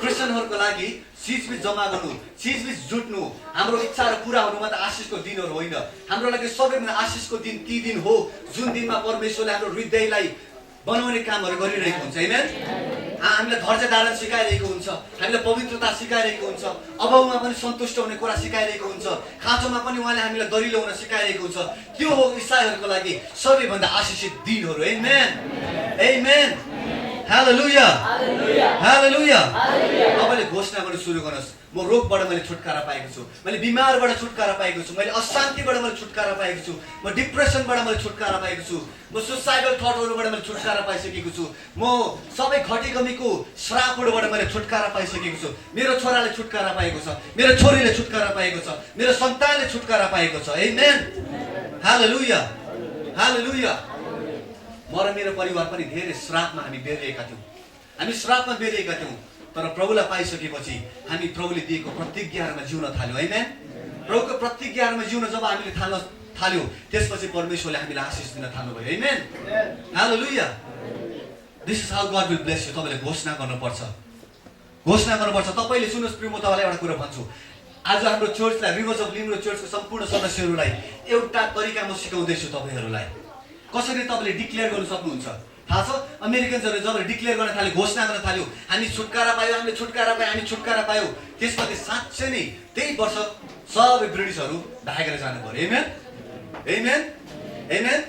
क्रिस्चियनहरुको लागि चीजबिज जम्मा गर्नु, चीजबिज जुट्नु, हाम्रो इच्छाहरू पूरा हुनु मात्र आशीषको दिनहरु होइन। हाम्रो लागि सबैभन्दा आशीषको दिन ती दिन हो जुन दिनमा परमेश्वरले हाम्रो हृदयलाई बनाउने कामहरू गरिरहेको हुन्छ। आमेन। हामीलाई धैर्य धारण सिकाइरहेको हुन्छ, हामीलाई पवित्रता सिकाइरहेको हुन्छ, अभावमा पनि सन्तुष्ट हुने कुरा सिकाइरहेको हुन्छ, खाँचोमा पनि उहाँले हामीलाई दरिलो हुन सिकाइरहेको हुन्छ। त्यो हो ईसाईहरूको लागि सबैभन्दा आशीषित दिनहरू। आमेन। आमेन। हालेलुया। हालेलुया। तपाईले घोषणा गर्न सुरु गर्नुहोस्, म रोगबाट मैले छुटकारा पाएको छु, मैले बिमारबाट छुटकारा पाएको छु, मैले अशान्तिबाट मैले छुटकारा पाएको छु, म डिप्रेसनबाट मैले छुटकारा पाएको छु, म सुसाइडल थटहरूबाट मैले छुटकारा पाइसकेको छु, म सबै घटीकमीको श्रापबाट मैले छुटकारा पाइसकेको छु, मेरो छोराले छुटकारा पाएको छ, मेरो छोरीले छुटकारा पाएको छ, मेरो सन्तानले छुटकारा पाएको छ। आमेन। हालेलुया। हालेलुया। म र मेरो परिवार पनि धेरै श्रापमा हामी बेरिएका थियौँ, हामी श्रापमा बेरिएका थियौँ। तर प्रभुलाई पाइसकेपछि हामी प्रभुले दिएको प्रतिज्ञाहरूमा जिउन थाल्यौँ। आमेन। प्रभुको प्रतिज्ञाहरूमा जिउन जब हामीले थाल्यौँ त्यसपछि परमेश्वरले हामीलाई आशिष दिन थाल्नुभयो। आमेन। हालेलुया। This is how God will bless you. तपाईले घोषणा गर्नुपर्छ। घोषणा गर्नुपर्छ। तपाईले सुन्नुहोस् प्रिय, म तपाईँलाई एउटा कुरा भन्छु। आज हाम्रो चर्चलाई, रिभर्स अफ लिम्रो चर्चको सम्पूर्ण सदस्यहरूलाई एउटा तरिका म सिकाउँदैछु तपाईँहरूलाई कसरी तपाईँले डिक्लेयर गर्न सक्नुहुन्छ। थाहा छ, अमेरिकन्सहरूले जब डिक्लेयर गर्न थाल्यो, घोषणा गर्न थाल्यो, हामी छुटकारा पायौँ, हामीले छुटकारा पायौँ, हामी छुटकारा पायौँ, त्यसपछि साँच्चै नै त्यही वर्ष सबै ब्रिटिसहरू भागेर जानु पर्यो। आमेन। आमेन। आमेन।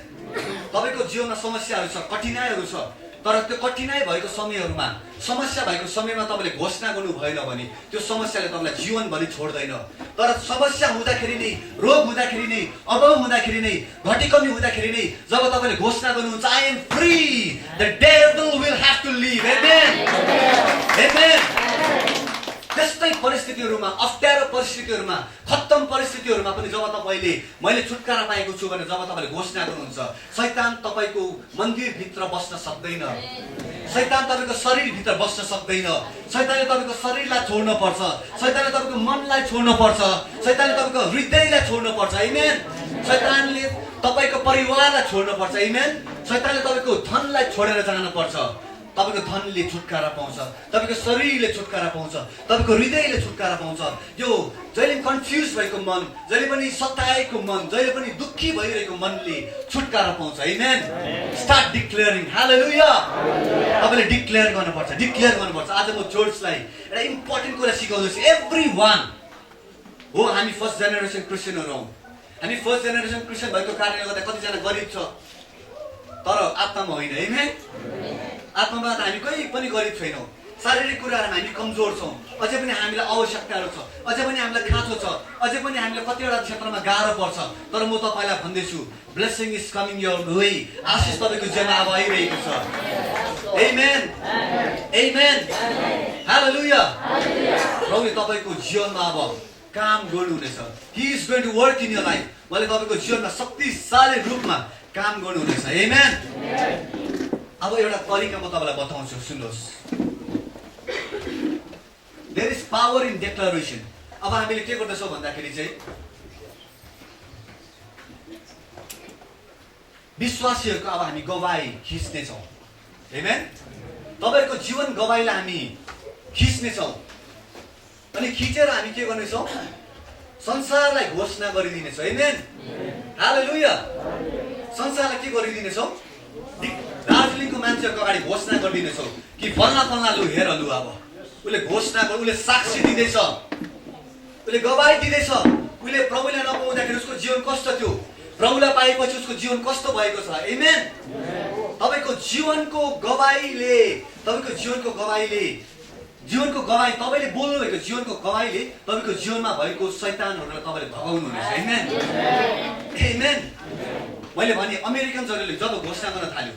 तपाईँको जीवनमा समस्याहरू छ, कठिनाइहरू छ, तर त्यो कठिनाइ भएको समयहरूमा, समस्या भएको समयमा तपाईँले घोषणा गर्नु भएन भने त्यो समस्याले तपाईँलाई जीवनभरि छोड्दैन। तर समस्या हुँदाखेरि नै, रोग हुँदाखेरि नै, अभाव हुँदाखेरि नै, घटीकमी हुँदाखेरि नै जब तपाईँले घोषणा गर्नुहुन्छ I am free, the devil will have to leave. आमेन। आमेन। त्यस्तै परिस्थितिहरूमा, अप्ठ्यारो परिस्थितिहरूमा, खत्तम परिस्थितिहरूमा पनि जब तपाईँले मैले छुटकारा पाएको छु भनेर जब तपाईँले घोषणा गर्नुहुन्छ, शैतान तपाईँको मन्दिरभित्र बस्न सक्दैन, शैतान तपाईँको शरीरभित्र बस्न सक्दैन। शैतानले तपाईँको शरीरलाई छोड्नु पर्छ, शैतानले तपाईँको मनलाई छोड्नु पर्छ, शैतानले तपाईँको हृदयलाई छोड्नु पर्छ। आमेन। शैतानले तपाईँको परिवारलाई छोड्नु पर्छ। आमेन। शैतानले तपाईँको धनलाई छोडेर जानुपर्छ। तपाईँको धनले छुटकारा पाउँछ, तपाईँको शरीरले छुटकारा पाउँछ, तपाईँको हृदयले छुटकारा पाउँछ। यो जहिले कन्फ्युज भएको मन, जहिले पनि सताएको मन, जहिले पनि दुःखी भइरहेको मनले छुटकारा पाउँछ। आमेन। Start declaring. हालेलुया। तपाईँले डिक्लेयर गर्नुपर्छ, डिक्लेयर गर्नुपर्छ। आज म चर्चलाई एउटा इम्पोर्टेन्ट कुरा सिकाउँदैछु। एभ्री वान हो, हामी फर्स्ट जेनेरेसन क्रिस्चियनहरू हौँ। हामी फर्स्ट जेनेरेसन क्रिस्चियन भएको कारणले गर्दा कतिजना गरिब छ, तर आत्मामा होइन। आमेन। आत्मामा त हामी कहीँ पनि गरिब छैनौँ। शारीरिक कुराहरूमा हामी कमजोर छौँ, अझै पनि हामीलाई आवश्यकताहरू छ, अझै पनि हामीलाई खाँचो छ, अझै पनि हामीलाई कतिवटा क्षेत्रमा गाह्रो पर्छ। तर म तपाईँलाई भन्दैछु, blessing is coming your way. आशिष तपाईँको जीवनमा अब आइरहेको छ। आमेन। आमेन। हालेलुया। प्रभुले तपाईँको जीवनमा अब काम गर्नुहुनेछ। He is going to work in your life. उहाँले तपाईँको जीवनमा शक्तिशाली रूपमा काम गर्नुहुनेछ। आमेन। अब एउटा तरिका म तपाईँलाई बताउँछु, सुन्नुहोस्। There is power in declaration. अब हामीले के गर्दैछौँ भन्दाखेरि चाहिँ विश्वासीहरूको अब हामी गवाही खिच्नेछौँ। आमेन। तपाईँहरूको जीवन गवाहीलाई हामी खिच्नेछौँ। अनि खिचेर हामी के गर्नेछौँ, संसारलाई घोषणा गरिदिनेछौँ। आमेन। हालेलुया। संसारलाई के गरिदिनेछौँ, दार्जिलिङको मान्छेहरूको अगाडि घोषणा गरिदिनेछौँ कि फल्ना फल्ना लु हेर लु। अब उसले घोषणा गर्नु, उसले साक्षी दिँदैछ, उसले गवाही दिँदैछ। उसले प्रभुलाई नपाउँदाखेरि उसको जीवन कस्तो थियो, प्रभुलाई पाएपछि उसको जीवन कस्तो भएको छ। आमेन। तपाईँको जीवनको गवाहीले, तपाईँको जीवनको गवाहीले, जीवनको गवाही, तपाईँले बोल्नुभएको जीवनको गवाहीले तपाईँको जीवनमा भएको शैतानहरूलाई तपाईँले भगाउनु हुनेछ। आमेन। आमेन। मैले भने अमेरिकन्सहरूले जब घोषणा गर्न थाल्यो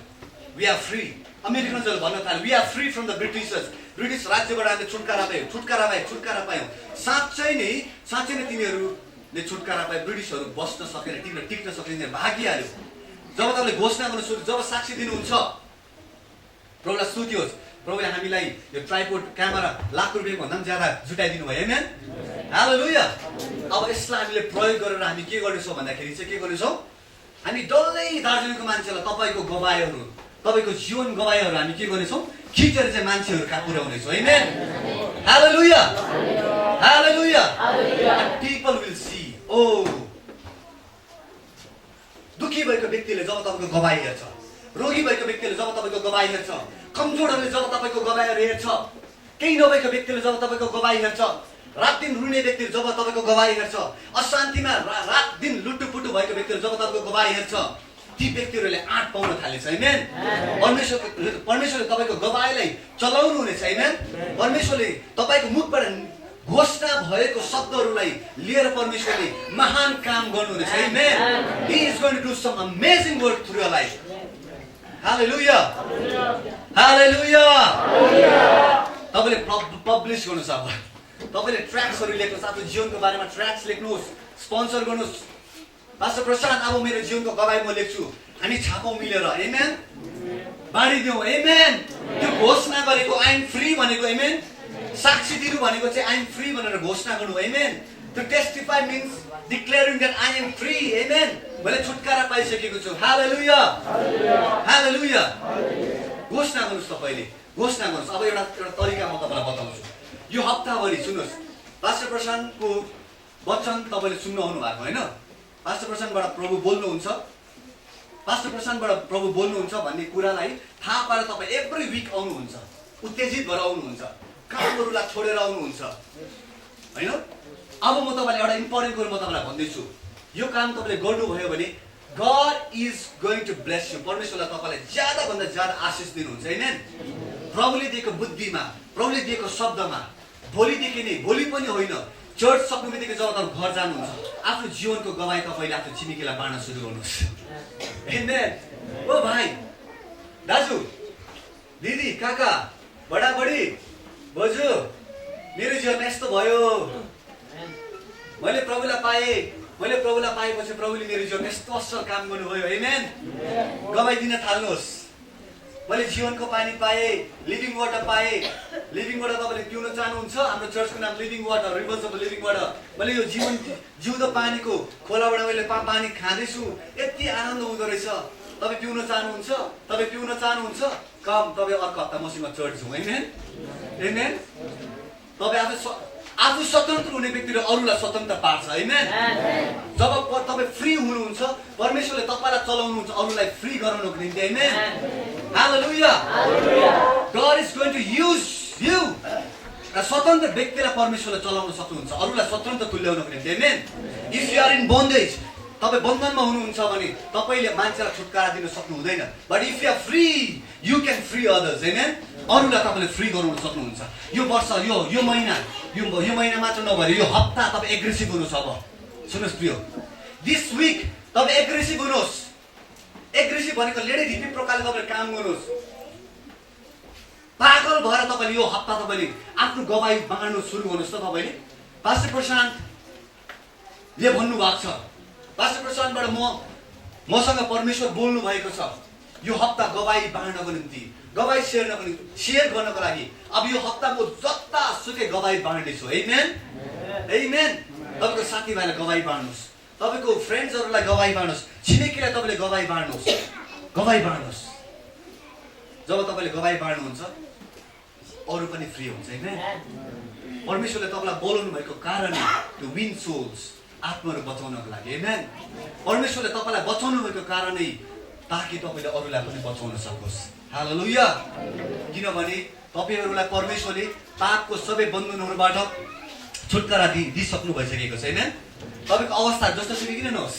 वी आर फ्री, अमेरिकन्सहरूले भन्न थाल्यो we are free from the Britishers, British राज्यबाट हामीले छुटकारा पायौँ, छुटकारा पायौँ, छुटकारा पायौँ। साँच्चै नै तिनीहरूले छुटकारा पाए, ब्रिटिसहरू बस्न सकेन, तिनीहरू टिक्न सकेन, भागिहाल्यो। जब तपाईँले घोषणा गर्न सुरु, जब साक्षी दिनुहुन्छ, प्रभुलाई स्तुति होस्, प्रभुले हामीलाई यो ट्राइपोड क्यामेरा लाख रुपियाँ भन्दा पनि ज्यादा जुटाइदिनु भयो। आमेन। हालेलुया। अब यसलाई हामीले प्रयोग गरेर हामी के गर्नेछौँ भन्दाखेरि चाहिँ के गर्नेछौँ, हामी डल्लै दार्जिलिङको मान्छेलाई तपाईँको गवाईहरू, तपाईँको जीवन गवाईहरू हामी के गर्नेछौँ, खिचेर चाहिँ मान्छेहरू कहाँ पुर्याउनेछौँ। आमेन। हालेलुया। हालेलुया। People will see. ओ, दुखी भएको व्यक्तिले जब तपाईँको गवाई हेर्छ, रोगी भएको व्यक्तिले जब तपाईँको गवाई हेर्छ, कमजोरहरूले जब तपाईँको गवाईहरू हेर्छ, केही नभएको व्यक्तिले जब तपाईँको गवाई हेर्छ, रात दिन रुने व्यक्तिले जब तपाईँको गवाई हेर्छ, अशान्तिमा रात दिन लुटुपुटु भएको व्यक्तिले जब तपाईँको गवाई हेर्छ, ती व्यक्तिहरूले आँट पाउन थालेछ। आमेन। परमेश्वरले तपाईँको गवाईलाई चलाउनु हुनेछ। आमेन। परमेश्वरले तपाईँको मुखबाट घोषणा भएको शब्दहरूलाई लिएर परमेश्वरले महान काम गर्नुहुनेछ। आमेन। He is going to do some amazing work through your life. Hallelujah. Hallelujah. तपाईँले पब्लिस गर्नुहोस्। अब तपाईँले ट्र्याक्सहरू लेख्नुहोस्, आफ्नो जीवनको बारेमा ट्र्याक्स लेख्नुहोस्, स्पोन्सर गर्नुहोस्। पास्टर प्रशान्त, अब मेरो जीवनको गवाई म लेख्छु, हामी छापौँ मिलेर। आमेन। बाँडिदिउँ। आमेन। त्यो घोषणा गरेको आई एम फ्री भनेको, आमेन, साक्षी दिनु भनेको चाहिँ आई एम फ्री भनेर घोषणा गर्नु आमेन to testify means declaring that I am free आमेन मैले छुटकारा पाइसकेको छु हालेलुया हालेलुया घोषणा गर्नुस् तपाईले घोषणा गर्नुस् अब एउटा तरिका म तपाईलाई बताउँछु यो हप्ताभरि सुन्नुस् पास्टर प्रशान्तको वचन तपाईले सुन्नु आउनु भएको हैन पास्टर प्रशान्तबाट प्रभु बोल्नुहुन्छ पास्टर प्रशान्तबाट प्रभु बोल्नुहुन्छ भन्ने कुरालाई थाहा पाएर तपाईँ एभ्री विक आउनुहुन्छ उत्तेजित भएर आउनुहुन्छ कामहरूलाई छोडेर आउनुहुन्छ हैन अब म तपाईलाई एउटा इम्पोर्टेन्ट कुरा म तपाईलाई भन्दैछु यो काम तपाईले गर्नुभयो भने God is going to bless you परमेश्वरले तपाईलाई ज्यादा भन्दा ज्यादा आशिष दिनुहुन्छ हैन प्रभुले दिएको बुद्धिमा प्रभुले दिएको शब्दमा भोलिदेखि नै भोलि पनि होइन चर्च सक्नु बित्तिकै जब तपाईँ घर जानुहुन्छ आफ्नो जीवनको गवाई तपाईले आफ्नो छिमेकीलाई बाँड्न सुरु गर्नुहोस् आमेन ओ भाइ दाजु दिदी काका बडाबडी बजु मेरो जीवन यस्तो भयो मैले प्रभुलाई पाएपछि प्रभुले मेरो जीवन यस्तो असल काम गर्नुभयो आमेन गवाई दिन थाल्नुहोस् मैले जीवनको पानी पाएँ लिभिङ वाटर पाएँ लिभिङ वाटर तपाईँले पिउन चाहनुहुन्छ हाम्रो चर्चको नाम living water rivers of living water मैले यो जीवन जिउँदो पानीको खोलाबाट मैले पानी खाँदैछु यति आनन्द हुँदो रहेछ तपाईँ पिउन चाहनुहुन्छ कम तपाईँ अर्को हप्ता मसँग चर्च जाउँ आमेन आमेन तपाईँ आफू स्वतन्त्र हुने व्यक्तिले अरूलाई स्वतन्त्र पार्छ आमेन जब तपाईँ फ्री हुनुहुन्छ परमेश्वरले तपाईँलाई चलाउनुहुन्छ अरूलाई फ्री गराउनको निम्ति amen hallelujah God is going to use you स्वतन्त्र व्यक्तिलाई परमेश्वरले चलाउन सक्नुहुन्छ अरूलाई स्वतन्त्र तुल्याउनको निम्ति आमेन इफ यु आर इन बन्डेज तपाईँ बन्धनमा हुनुहुन्छ भने तपाईँले मान्छेलाई छुटकारा दिन सक्नु हुँदैन but if you are free you can free others आमेन अरूलाई तपाईँले फ्री गराउन सक्नुहुन्छ यो वर्ष यो महिना मात्र नभएर यो हप्ता तपाईँ एग्रेसिभ हुनुहोस् अब सुन्नुहोस् प्रिय दिस विक तपाईँ एग्रेसिभ हुनुहोस् एग्रेसिभ भनेको लेडे ढिपी प्रकारले तपाईँले काम गर्नुहोस् पागल भएर तपाईँले यो हप्ता तपाईँले आफ्नो गवाई बाँड्नु सुरु गर्नुहोस् त तपाईँले पास्टर प्रशान्तले भन्नुभएको छ पास्टर प्रशान्तबाट मसँग परमेश्वर बोल्नु भएको छ यो हप्ता गवाई बाँड्नको निम्ति गवाई सेयर गर्नको लागि अब यो हप्ता म जता सुकै गवाई बाँड्नेछु आमेन आमेन तपाईँको साथीभाइलाई गवाई बाँड्नुहोस् तपाईँको फ्रेन्ड्सहरूलाई गवाई बाँड्नुहोस् छिमेकीलाई तपाईँले गवाई बाँड्नुहोस् जब तपाईँले गवाई बाँड्नुहुन्छ अरू पनि फ्री हुन्छ आमेन परमेश्वरले तपाईँलाई बोलाउनु भएको कारण टु विन सोल्स आत्माहरू बचाउनको लागि आमेन परमेश्वरले तपाईँलाई बचाउनु भएको कारणै ताकि तपाईँले अरूलाई पनि बचाउन सकोस् हालेलुया किनभने तपाईँहरूलाई परमेश्वरले पापको सबै बन्धनहरूबाट छुटकारा दिइसक्नु भइसकेको छ आमेन तपाईँको अवस्था जस्तो सुकै किन नहोस्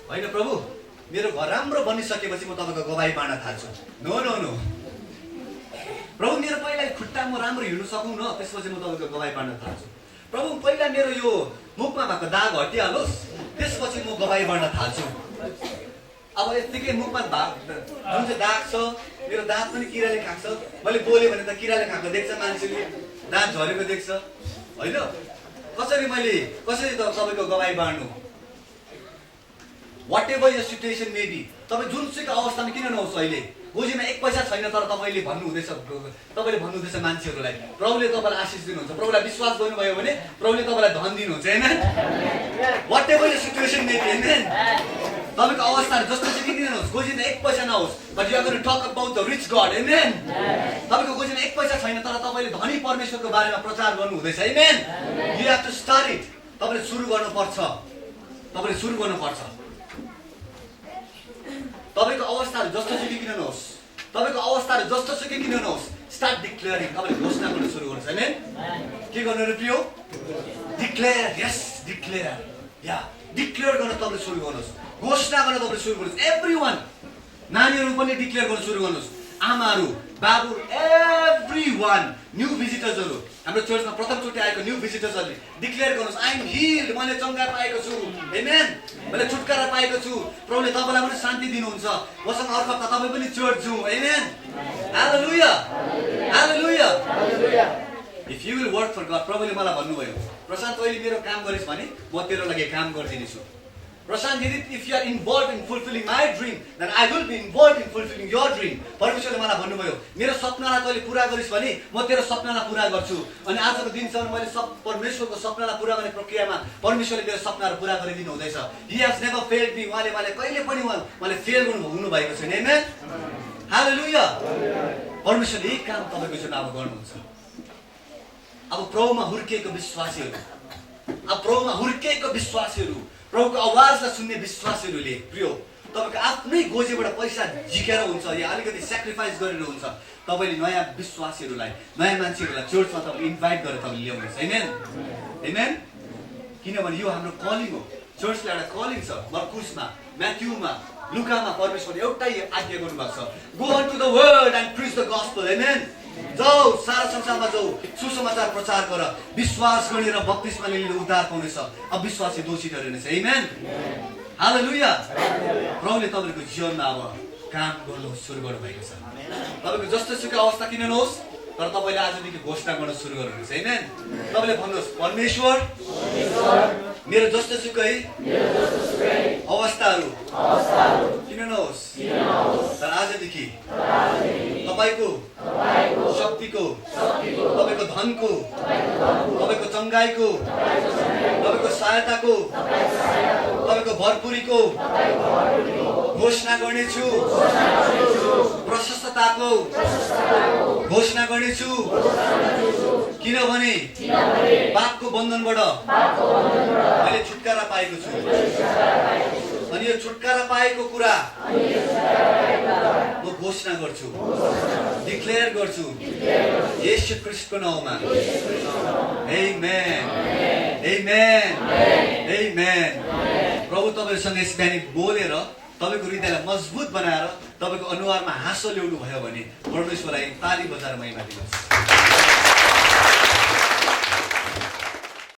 होइन प्रभु मेरो घर राम्रो बनिसकेपछि म तपाईँको गवाई बाँड्न थाल्छु नो नो नो प्रभु मेरो पहिला खुट्टा म राम्रो हिँड्नु सकौँ न त्यसपछि म तपाईँको गवाई बाँड्न थाल्छु प्रभु पहिला मेरो यो मुखमा भएको दाग हटिहालोस् त्यसपछि म गवाई बाँड्न थाल्छु अब यत्तिकै मुखमा जुन चाहिँ दाग छ मेरो दाँत पनि किराले खान्छ मैले बोलेँ भने त किराले खाएको देख्छ मान्छेले दाँत झरेको देख्छ होइन कसरी तपाईँको गवाई बाँड्नु वाट एभर यो सिचुएसन मे बी तपाईँ जुनसुकै अवस्थामा किन नहोस् अहिले गोजीमा एक पैसा छैन तर तपाईँले भन्नुहुँदैछ मान्छेहरूलाई प्रभुले तपाईँलाई आशिष दिनुहुन्छ प्रभुलाई विश्वास गर्नुभयो भने प्रभुले तपाईँलाई धन दिनुहुन्छ होइन वाट एभर यो सिचुएसन मे बी होइन तपाईँको अवस्थाहरू जस्तो चाहिँ किन नहोस् गोजीमा एक पैसा नहोस् but you are going to talk about the rich God आमेन तपाईँको गोजीमा एक पैसा छैन तर तपाईँले धनी परमेश्वरको बारेमा प्रचार गर्नुहुँदैछ आमेन you have to start it तपाईँले सुरु गर्नुपर्छ तपाईँको अवस्थाहरू जस्तो सुकै किन नहोस् स्टार्ट डिक्लेयरिङ तपाईँले घोषणा गर्न सुरु गर्नुहोस् आमेन के गर्नु रे प्रियो डिक्लेयर गर्न तपाईँले सुरु गर्नुहोस् घोषणा गर्न तपाईँले सुरु गर्नुहोस् एभ्रीवन नानीहरू पनि डिक्लेयर गर्न सुरु गर्नुहोस् आमाहरू बाबु एभ्रीवन न्यू भिजिटर्सहरू हाम्रो चर्चमा प्रथमचोटि आएको न्यू भिजिटर्सहरूले डिक्लेयर गर्नुहोस् आई एम हिल्ड मैले चङ्गा पाएको छु आमेन मैले छुटकारा पाएको छु प्रभुले तपाईँलाई पनि शान्ति दिनुहुन्छ मसँग अर्को हप्ता तपाईँ पनि चर्च जाउँ आमेन हालेलुया हालेलुया if you will work for God प्रभुले मलाई भन्नुभयो प्रशान्त अहिले मेरो काम गरिस् भने म तेरो लागि काम गरिदिनेछु प्रशान्त, if you are involved in fulfilling my dream, then I will be involved in fulfilling your dream. परमेश्वरले मलाई भन्नुभयो, मेरो सपनालाई तैँले पुरा गरिस् भने म तेरो सपनालाई पुरा गर्छु। अनि आजको दिनसम्म मैले परमेश्वरको सपनालाई पुरा गर्ने प्रक्रियामा परमेश्वरले मेरो सपनाहरू पुरा गरिदिनु हुँदैछ। He has never failed me. उहाँले मलाई कहिले पनि मलाई फेल हुनु भएको छैन। आमेन, हालेलुया। परमेश्वरले यही काम तपाईको जीवनमा अब गर्नुहुन्छ। अब प्रभुमा हुर्किएको विश्वासीहरू, प्रभुको आवाजलाई सुन्ने विश्वासीहरूले प्रियो, तपाईको आफ्नै गोजीबाट पैसा झिकेर हुन्छ या अलिकति सेक्रिफाइस गरेर हुन्छ, तपाईले नयाँ विश्वासीहरूलाई, नयाँ मान्छेहरूलाई चर्चमा तपाईले इन्भाइट गरेर तपाईले ल्याउनुहुन्छ। आमेन, आमेन। किनभने यो हाम्रो कलिङ हो। चर्चलाई एउटा कलिङ छ। मर्कुसमा, म्याथ्यूमा, लुकामा परमेश्वरले एउटै आज्ञा गर्नुभएको छ, go on to the world and preach the gospel. आमेन। जाऊ, सारा संसारमा जाऊ, सुसमाचार प्रचार गर, विश्वास गरेर बप्तिस्मा लिएर उद्धार पाउनेछ, अविश्वासी दोषी ठहरिनेछ। आमेन, हालेलुया। प्रभुले तपाईको जीवनमा अब काम गर्नु सुरु गर्नुभएको छ। तपाईको जस्तो सुकै अवस्था किन नहोस्, तर तपाईले आजदेखि घोषणा गर्न सुरु गर्नुहुनेछ। आमेन। तपाईले भन्नुहोस्, परमेश्वर मेरो जस्तो सुकै अवस्थाहरू किन नहोस्, तर आजदेखि तपाईको शक्तिको, तपाईको धनको, तपाईको चङ्गाईको, तपाईको सहायताको, तपाईको भरपुरीको घोषणा गर्नेछु, प्रशस्तताको घोषणा गर्नेछु। किनभने पापको बन्धनबाट मैले छुटकारा पाएको छु। अनि यो छुटकारा पाएको कुरा म घोषणा गर्छु, डिक्लेयर गर्छु येशू ख्रीष्टको नाममा। आमेन, आमेन, आमेन। प्रभु तपाईसँग यस बिहानी बोलेर तपाईको हृदयलाई मजबुत बनाएर तपाईको अनुहारमा हाँसो ल्याउनु भयो भने परमेश्वरलाई ताली बजाएर महिमा दिनुहोस्।